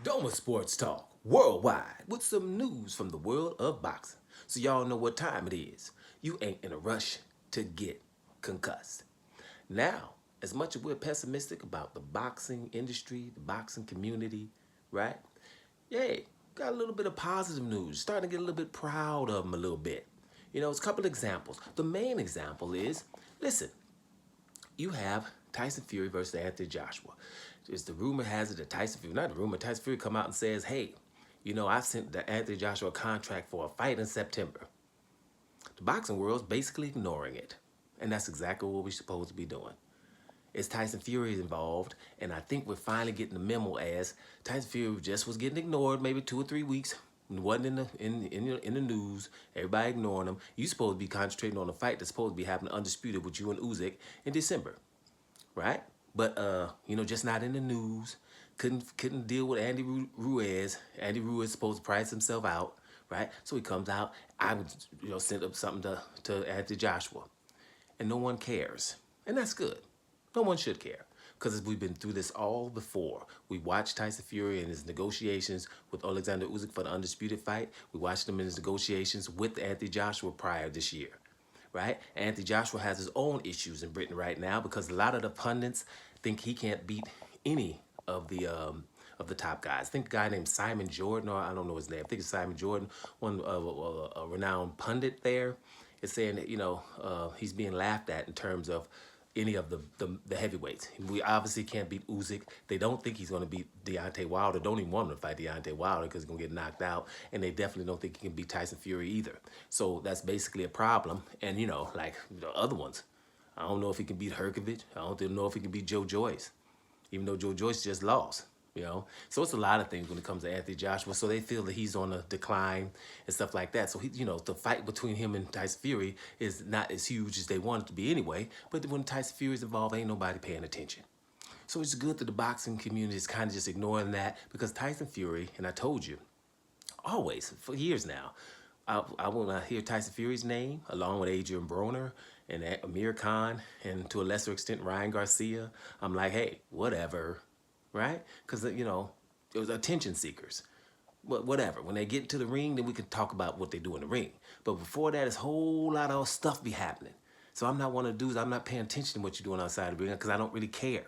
Doma Sports Talk worldwide with some news from the world of boxing. So y'all know what time it is. You ain't in a rush to get concussed. Now, as much as we're pessimistic about the boxing industry, the boxing community, right? Yay, got a little bit of positive news. Starting to get a little bit proud of them a little bit. You know, it's a couple of examples. The main example is, listen, you have Tyson Fury versus Anthony Joshua. Just the rumor has it that Tyson Fury, not the rumor, Tyson Fury come out and says, hey, you know, I sent the Anthony Joshua a contract for a fight in September. The boxing world's basically ignoring it. And that's exactly what we're supposed to be doing. It's Tyson Fury involved, and I think we're finally getting the memo as Tyson Fury just was getting ignored maybe 2 or 3 weeks. Wasn't in the news. Everybody ignoring him. You supposed to be concentrating on the fight that's supposed to be happening undisputed with you and Usyk in December, right? But you know, just not in the news. Couldn't deal with Andy Ruiz. Andy Ruiz supposed to price himself out, right? So he comes out. I would, you know, send up something to Anthony Joshua, and no one cares, and that's good. No one should care because we've been through this all before. We watched Tyson Fury in his negotiations with Alexander Usyk for the undisputed fight. We watched him in his negotiations with Anthony Joshua prior this year, right? Anthony Joshua has his own issues in Britain right now because a lot of the pundits think he can't beat any of the top guys. I think a guy named Simon Jordan, or I don't know his name. I think it's Simon Jordan, one a renowned pundit there, is saying that, you know, he's being laughed at in terms of any of the heavyweights. We obviously can't beat Usyk. They don't think he's going to beat Deontay Wilder. Don't even want him to fight Deontay Wilder because he's going to get knocked out. And they definitely don't think he can beat Tyson Fury either. So that's basically a problem. And, you know, like the other ones, I don't know if he can beat Herkovich. I don't know if he can beat Joe Joyce, even though Joe Joyce just lost. You know, so it's a lot of things when it comes to Anthony Joshua. So they feel that he's on a decline and stuff like that. So he, you know, the fight between him and Tyson Fury is not as huge as they want it to be anyway. But when Tyson Fury is involved, ain't nobody paying attention. So it's good that the boxing community is kind of just ignoring that because Tyson Fury, and I told you, always for years now, when I hear Tyson Fury's name along with Adrian Broner and Amir Khan and to a lesser extent Ryan Garcia, I'm like, hey, whatever. Right? Because, you know, it was attention seekers. But whatever. When they get into the ring, then we can talk about what they do in the ring. But before that, it's a whole lot of stuff be happening. So I'm not one of the dudes, I'm not paying attention to what you're doing outside the ring because I don't really care.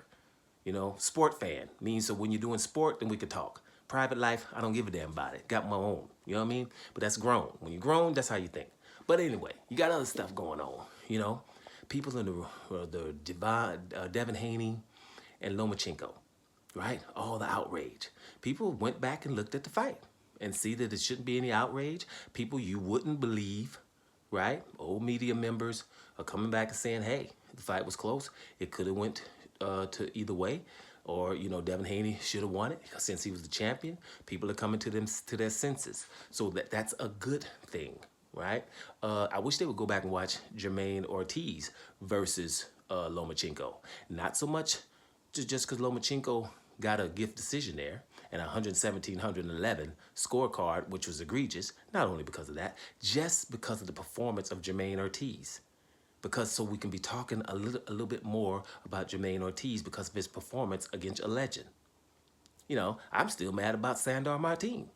You know, sport fan means so when you're doing sport, then we can talk. Private life, I don't give a damn about it. Got my own. You know what I mean? But that's grown. When you're grown, that's how you think. But anyway, you got other stuff going on. You know, people in the Devin Haney and Lomachenko. Right? All the outrage. People went back and looked at the fight and see that there shouldn't be any outrage. People you wouldn't believe, right? Old media members are coming back and saying, hey, the fight was close. It could have went to either way. Or, you know, Devin Haney should have won it since he was the champion. People are coming to their senses. So that's a good thing, right? I wish they would go back and watch Jermaine Ortiz versus Lomachenko. Not so much just because Lomachenko got a gift decision there and a 117-111 scorecard, which was egregious, not only because of that, just because of the performance of Jermaine Ortiz. Because so we can be talking a little bit more about Jermaine Ortiz because of his performance against a legend. You know, I'm still mad about Sandor Martin.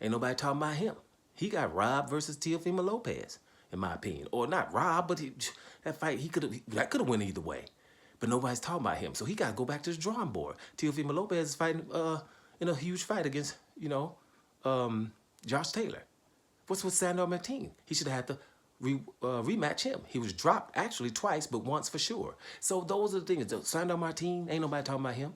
Ain't nobody talking about him. He got robbed versus Teofimo Lopez, in my opinion. Or not robbed, but that fight, that could have went either way. But nobody's talking about him. So he got to go back to the drawing board. Teofimo Lopez is fighting in a huge fight against, you know, Josh Taylor. What's with Sandor Martin? He should have had to rematch him. He was dropped actually twice, but once for sure. So those are the things. Sandor Martin, ain't nobody talking about him.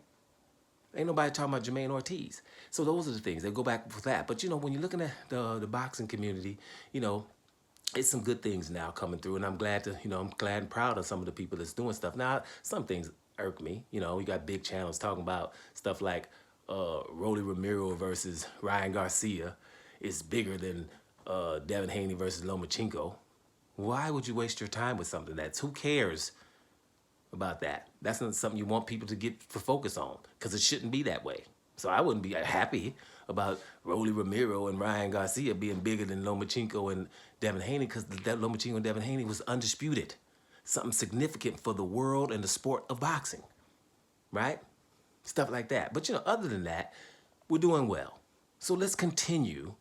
Ain't nobody talking about Jermaine Ortiz. So those are the things. They go back with that. But, you know, when you're looking at the boxing community, you know, it's some good things now coming through, and I'm glad and proud of some of the people that's doing stuff. Now, some things irk me. You know, you got big channels talking about stuff like Rolly Ramiro versus Ryan Garcia is bigger than Devin Haney versus Lomachenko. Why would you waste your time with something who cares about that? That's not something you want people to get to focus on because it shouldn't be that way. So I wouldn't be happy about Rolly Ramiro and Ryan Garcia being bigger than Lomachenko and Devin Haney because Lomachenko and Devin Haney was undisputed. Something significant for the world and the sport of boxing, right? Stuff like that. But, you know, other than that, We're doing well. So let's continue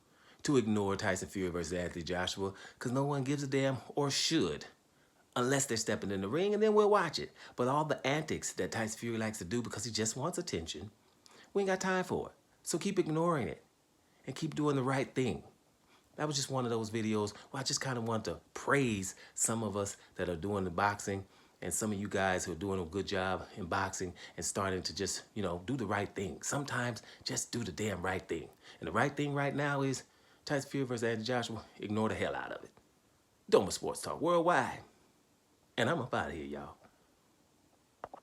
to ignore Tyson Fury versus Anthony Joshua because no one gives a damn or should unless they're stepping in the ring, and then we'll watch it. But all the antics that Tyson Fury likes to do because he just wants attention, we ain't got time for it. So keep ignoring it and keep doing the right thing. That was just one of those videos where I just kind of want to praise some of us that are doing the boxing and some of you guys who are doing a good job in boxing and starting to just, do the right thing. Sometimes just do the damn right thing. And the right thing right now is Tyson Fury versus Anthony Joshua. Ignore the hell out of it. Doma Sports Talk Worldwide. And I'm up out of here, y'all.